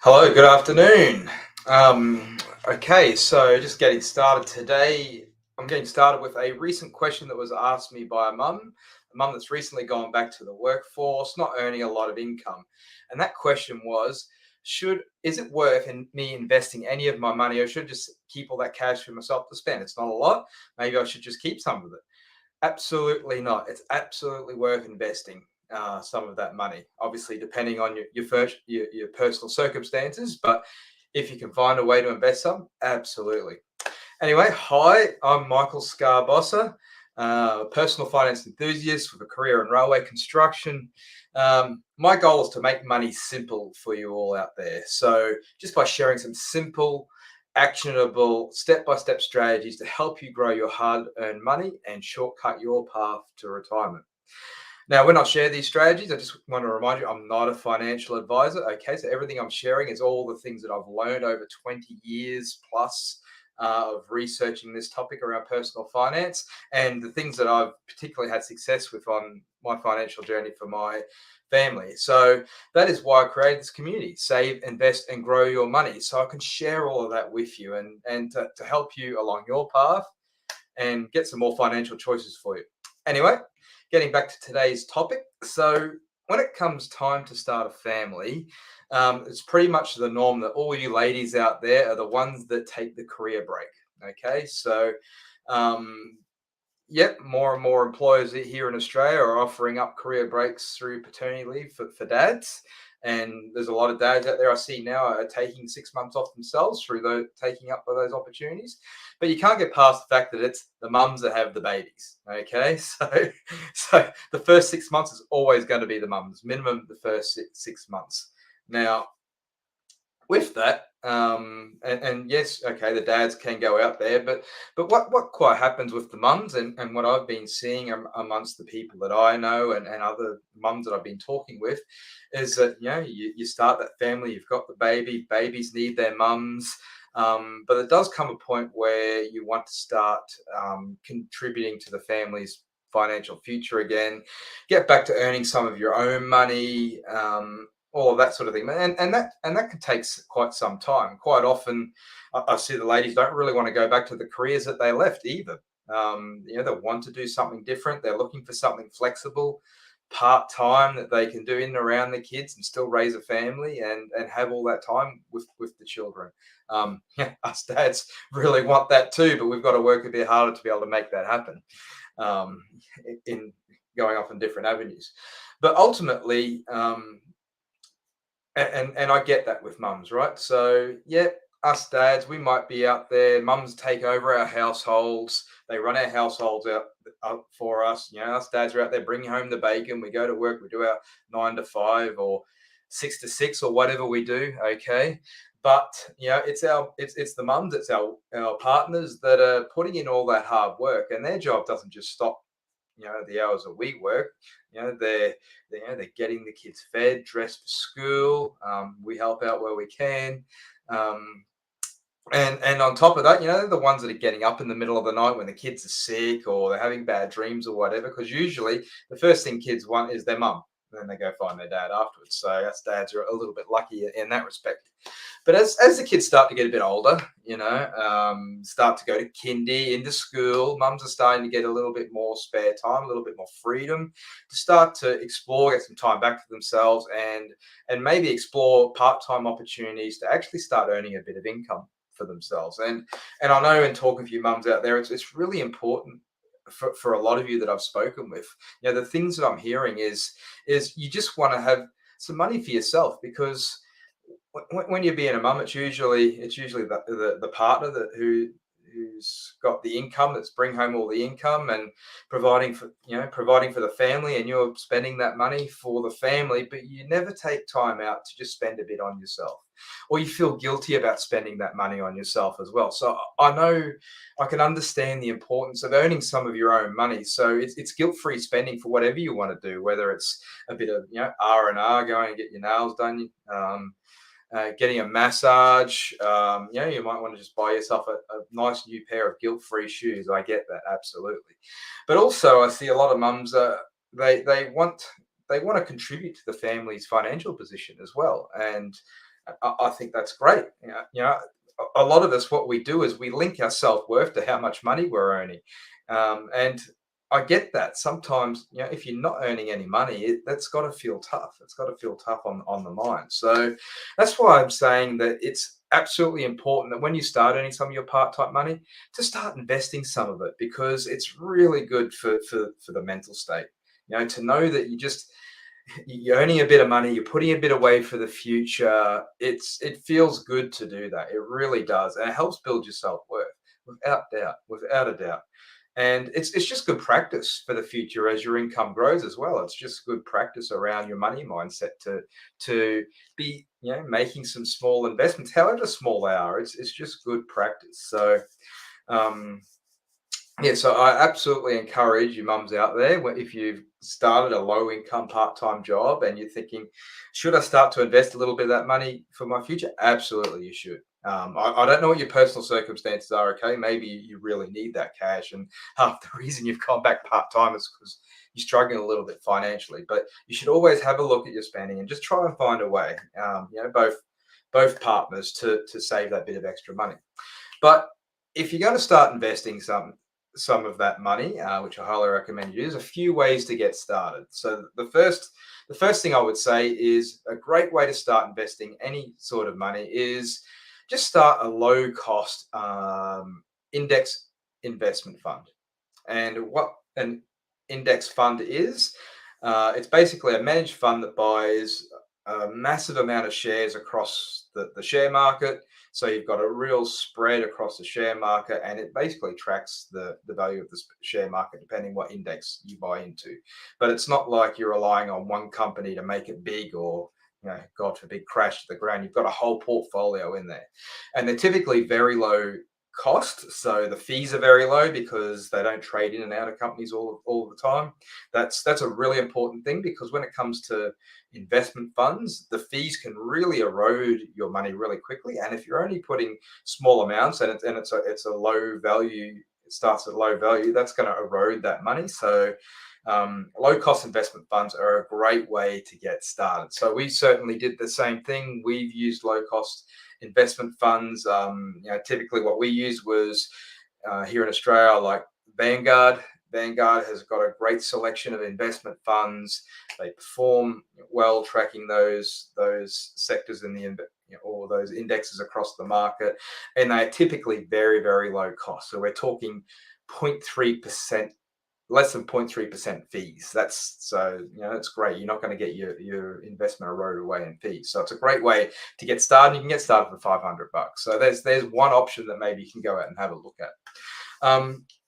Hello, good afternoon. Um, okay, so just getting started today. I'm getting started with a recent question that was asked me by a mum that's recently gone back to the workforce, not earning a lot of income. And that question was, is it worth me investing any of my money, or should I just keep all that cash for myself to spend? It's not a lot. Maybe I should just keep some of it. Absolutely not. It's absolutely worth investing some of that money. Obviously, depending on your personal circumstances, but if you can find a way to invest some, absolutely. Anyway, hi, I'm Michael Scarbossa, personal finance enthusiast with a career in railway construction. My goal is to make money simple for you all out there. So, just by sharing some simple, actionable, step by step strategies to help you grow your hard earned money and shortcut your path to retirement. Now, when I share these strategies, I just want to remind you I'm not a financial advisor. Okay, so everything I'm sharing is all the things that I've learned over 20 years plus of researching this topic around personal finance and the things that I've particularly had success with on my financial journey for my family. So that is why I created this community: save, invest, and grow your money. So I can share all of that with you and to help you along your path and get some more financial choices for you. Anyway, getting back to today's topic. So, when it comes time to start a family, it's pretty much the norm that all you ladies out there are the ones that take the career break. Okay, so um, yep, more and more employers here in Australia are offering up career breaks through paternity leave for dads. And there's a lot of dads out there I see now are taking 6 months off themselves through taking up those opportunities. But you can't get past the fact that it's the mums that have the babies. Okay, so the first 6 months is always going to be the mums, minimum the first six months. Now, with that, and yes, okay, the dads can go out there, but what quite happens with the mums and what I've been seeing amongst the people that I know and other mums that I've been talking with is that you start that family, you've got the babies need their mums. But it does come a point where you want to start contributing to the family's financial future again, get back to earning some of your own money, all of that sort of thing, and that can take quite some time. Quite often, I see the ladies don't really want to go back to the careers that they left either. They want to do something different. They're looking for something flexible, part time that they can do in and around the kids and still raise a family and have all that time with the children. Yeah, us dads really want that too, but we've got to work a bit harder to be able to make that happen. Um, in going off in different avenues, but ultimately. And I get that with mums, right? So yeah, us dads, we might be out there. Mums take over our households. They run our households out for us. Us dads are out there bringing home the bacon. We go to work. We do our 9 to 5 or 6 to 6 or whatever we do. Okay, but it's the mums, it's our partners that are putting in all that hard work, and their job doesn't just stop the hours that we work. They're getting the kids fed, dressed for school. We help out where we can. Um, and on top of that, they're the ones that are getting up in the middle of the night when the kids are sick or they're having bad dreams or whatever. Because usually the first thing kids want is their mum. And then they go find their dad afterwards. So us dads are a little bit lucky in that respect. But as the kids start to get a bit older, start to go to kindy, into school, mums are starting to get a little bit more spare time, a little bit more freedom to start to explore, get some time back for themselves, and maybe explore part-time opportunities to actually start earning a bit of income for themselves. And I know in talking to you mums out there, it's really important for a lot of you that I've spoken with. The things that I'm hearing is you just want to have some money for yourself, because when you're being a mum, it's usually the partner who's got the income, that's bring home all the income and providing for the family, and you're spending that money for the family, but you never take time out to just spend a bit on yourself, or you feel guilty about spending that money on yourself as well. So I know I can understand the importance of earning some of your own money. So it's guilt-free spending for whatever you want to do, whether it's a bit of R&R, going and get your nails done, getting a massage. You might want to just buy yourself a nice new pair of guilt-free shoes. I get that, absolutely. But also, I see a lot of mums. They want to contribute to the family's financial position as well, and I think that's great. A lot of us, what we do is we link our self worth to how much money we're earning, and I get that. Sometimes, if you're not earning any money, that's got to feel tough. It's got to feel tough on the mind. So that's why I'm saying that it's absolutely important that when you start earning some of your part-time money, to start investing some of it, because it's really good for the mental state. To know that you're earning a bit of money, you're putting a bit away for the future. It feels good to do that. It really does, and it helps build your self worth, without a doubt. And it's just good practice for the future as your income grows as well. It's just good practice around your money mindset to be making some small investments, however small they are. It's just good practice. So um, yeah, so I absolutely encourage you mums out there, if you've started a low income part time job and you're thinking, should I start to invest a little bit of that money for my future? Absolutely, you should. I don't know what your personal circumstances are. Okay, maybe you really need that cash, and half the reason you've gone back part time is because you're struggling a little bit financially. But you should always have a look at your spending and just try and find a way. Both partners to save that bit of extra money. But if you're going to start investing some of that money, which I highly recommend you do, there's a few ways to get started. So the first thing I would say is a great way to start investing any sort of money is just start a low cost index investment fund. And what an index fund is, it's basically a managed fund that buys a massive amount of shares across the share market. So you've got a real spread across the share market, and it basically tracks the value of the share market depending what index you buy into. But it's not like you're relying on one company to make it big, or God forbid, crash to the ground. You've got a whole portfolio in there, and they're typically very low cost. So the fees are very low because they don't trade in and out of companies all the time. That's a really important thing, because when it comes to investment funds, the fees can really erode your money really quickly. And if you're only putting small amounts, and it's a low value, it starts at low value, that's going to erode that money. So low cost investment funds are a great way to get started. So we certainly did the same thing. We've used low cost investment funds. Typically what we used was here in Australia, like Vanguard. Vanguard has got a great selection of investment funds. They perform well, tracking those sectors in the or those indexes across the market, and they are typically very, very low cost. So we're talking 0.3%, less than 0.3% fees. That's great. You're not going to get your investment eroded away in fees. So it's a great way to get started. You can get started for $500. So there's one option that maybe you can go out and have a look at.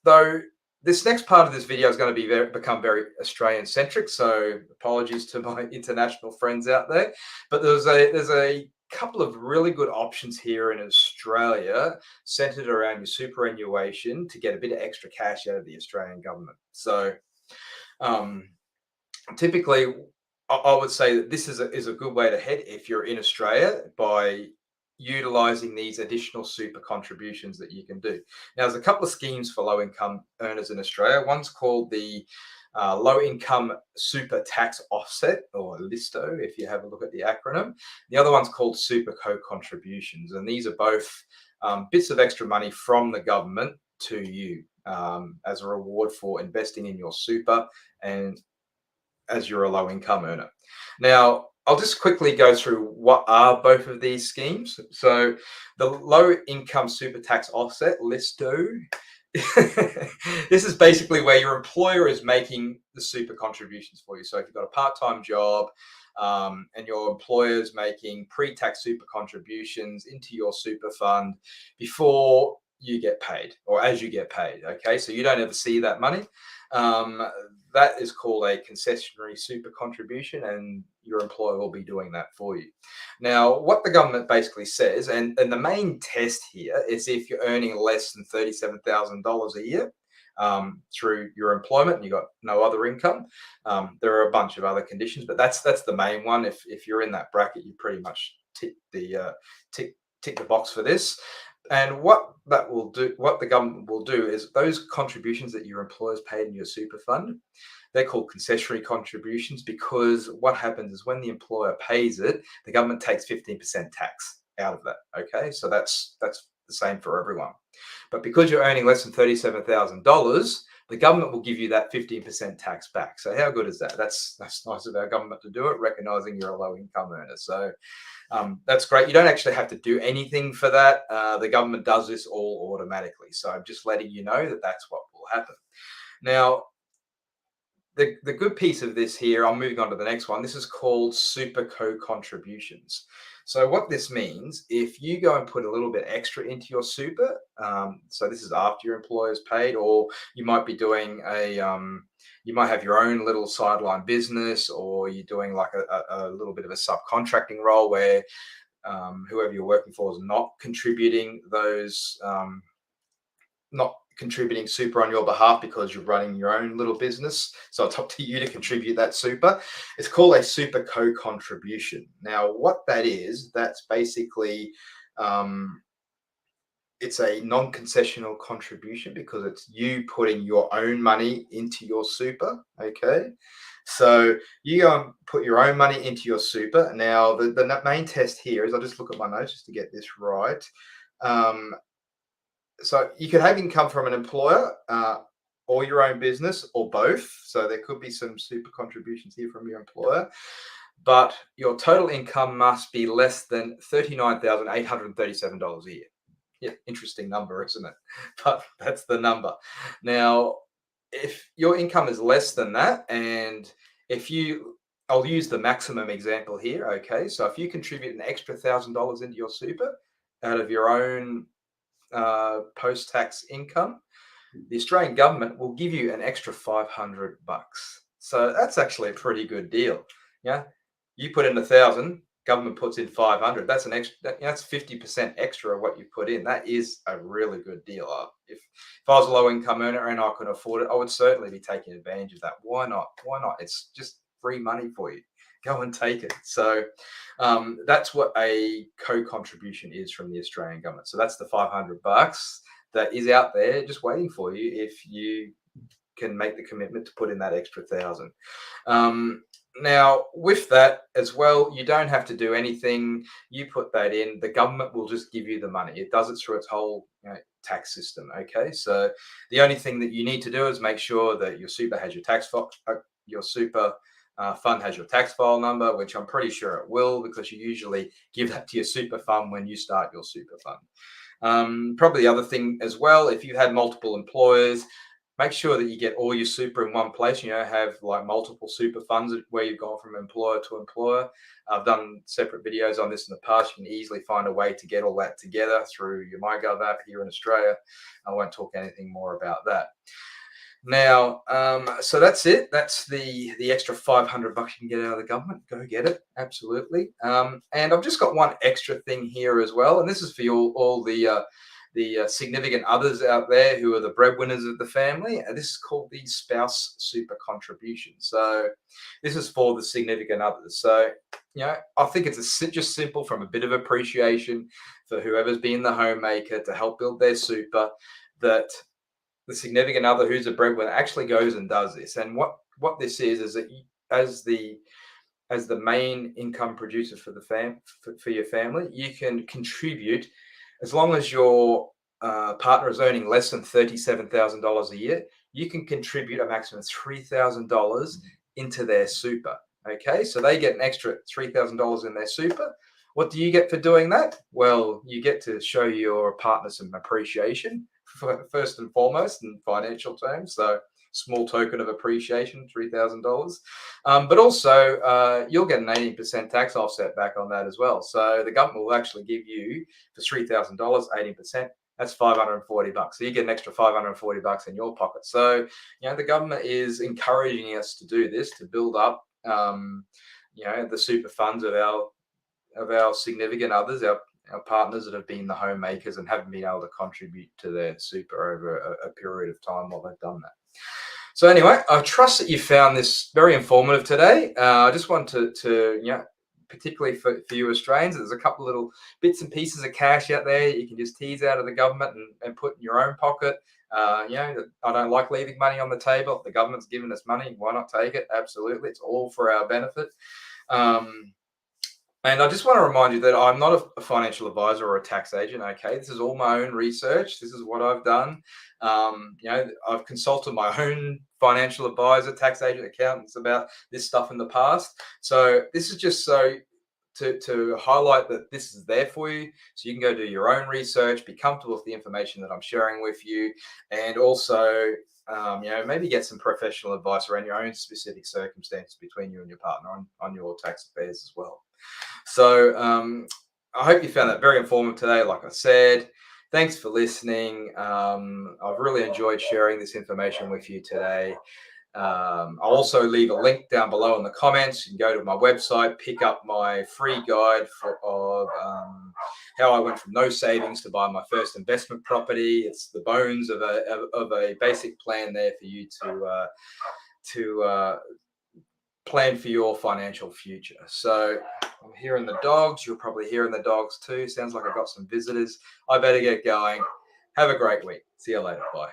Though this next part of this video is going to become very Australian centric. So apologies to my international friends out there, but there's a couple of really good options here in Australia centered around your superannuation to get a bit of extra cash out of the Australian government. So um, typically, I would say that this is a good way to head if you're in Australia, by utilizing these additional super contributions that you can do. Now, there's a couple of schemes for low income earners in Australia. One's called the Low Income Super Tax Offset, or LISTO, if you have a look at the acronym. The other one's called Super Co-contributions, and these are both bits of extra money from the government to you as a reward for investing in your super, and as you're a low income earner. Now, I'll just quickly go through what are both of these schemes. So the low income super tax offset, LISTO, this is basically where your employer is making the super contributions for you. So if you've got a part-time job and your employer is making pre-tax super contributions into your super fund before you get paid, or as you get paid, okay? So you don't ever see that money. That is called a concessionary super contribution, and your employer will be doing that for you. Now, what the government basically says, and the main test here is if you're earning less than $37,000 a year through your employment and you've got no other income. There are a bunch of other conditions, but that's the main one. If you're in that bracket, you pretty much tick the box for this. And what the government will do is those contributions that your employers paid in your super fund, They're called concessionary contributions because what happens is when the employer pays it, the government takes 15% tax out of that. Okay, so that's the same for everyone. But because you're earning less than $37,000, the government will give you that 15% tax back. So how good is that? That's nice of our government to do it, recognizing you're a low income earner. So that's great. You don't actually have to do anything for that. The government does this all automatically. So I'm just letting you know that that's what will happen. Now, the good piece of this here, I'm moving on to the next one. This is called super co-contributions. So what this means, if you go and put a little bit extra into your super, so this is after your employer's paid, or you might be doing you might have your own little sideline business, or you're doing like a little bit of a subcontracting role where whoever you're working for is not contributing not contributing super on your behalf because you're running your own little business. So it's up to you to contribute that super. It's called a super co-contribution. Now, what that is, that's basically it's a non-concessional contribution because it's you putting your own money into your super. Okay. So you go and put your own money into your super. Now, the main test here is I'll just look at my notes just to get this right. So you could have income from an employer or your own business or both. So there could be some super contributions here from your employer, but your total income must be less than $39,837 a year. Yeah, interesting number, isn't it? But that's the number. Now, if your income is less than that, and I'll use the maximum example here. Okay, so if you contribute an extra $1,000 into your super out of your own post-tax income, the Australian government will give you an extra $500. So that's actually a pretty good deal. Yeah, you put in 1,000, government puts in 500. That's an extra. That's 50% extra of what you put in. That is a really good deal. If I was a low-income earner and I could afford it, I would certainly be taking advantage of that. Why not? Why not? It's just free money for you. Go and take it. So that's what a co-contribution is from the Australian government. So that's the $500 that is out there just waiting for you if you can make the commitment to put in that extra 1,000. Now, with that as well, you don't have to do anything. You put that in, the government will just give you the money. It does it through its whole tax system. Okay, so the only thing that you need to do is make sure that your super has your super fund has your tax file number, which I'm pretty sure it will, because you usually give that to your super fund when you start your super fund. Probably the other thing as well, if you had multiple employers, make sure that you get all your super in one place. Have like multiple super funds where you've gone from employer to employer. I've done separate videos on this in the past. You can easily find a way to get all that together through your MyGov app here in Australia. I won't talk anything more about that. Now, so that's it. That's the extra $500 you can get out of the government. Go get it, absolutely. And I've just got one extra thing here as well, and this is for all the significant others out there who are the breadwinners of the family. And this is called the spouse super contribution. So this is for the significant others. So I think it's just simple from a bit of appreciation for whoever's been the homemaker to help build their super, that the significant other who's a breadwinner actually goes and does this. And what this is that as the main income producer for the for your family, you can contribute as long as your partner is earning less than $37,000 a year. You can contribute a maximum of $3,000 into their super. Okay, so they get an extra $3,000 in their super. What do you get for doing that? Well, you get to show your partner some appreciation, first and foremost, in financial terms. So small token of appreciation, $3,000. But also you'll get an 18% tax offset back on that as well. So the government will actually give you for $3,000, 18%. That's $540. So you get an extra $540 in your pocket. So the government is encouraging us to do this, to build up the super funds of our significant others, our partners that have been the homemakers and haven't been able to contribute to their super over a period of time while they've done that. So anyway, I trust that you found this very informative today. I just want to particularly for you Australians, there's a couple little bits and pieces of cash out there you can just tease out of the government and put in your own pocket. I don't like leaving money on the table. If the government's giving us money, why not take it? Absolutely, it's all for our benefit. And I just want to remind you that I'm not a financial advisor or a tax agent. Okay, this is all my own research. This is what I've done. I've consulted my own financial advisor, tax agent, accountants about this stuff in the past. So this is just to highlight that this is there for you, so you can go do your own research, be comfortable with the information that I'm sharing with you, and also maybe get some professional advice around your own specific circumstances between you and your partner on your tax affairs as well. So I hope you found that very informative today. Like I said, thanks for listening. I've really enjoyed sharing this information with you today. I'll also leave a link down below in the comments. You can go to my website, pick up my free guide of how I went from no savings to buy my first investment property. It's the bones of a basic plan there for you to plan for your financial future. So I'm hearing the dogs. You're probably hearing the dogs too. Sounds like I've got some visitors. I better get going. Have a great week. See you later. Bye.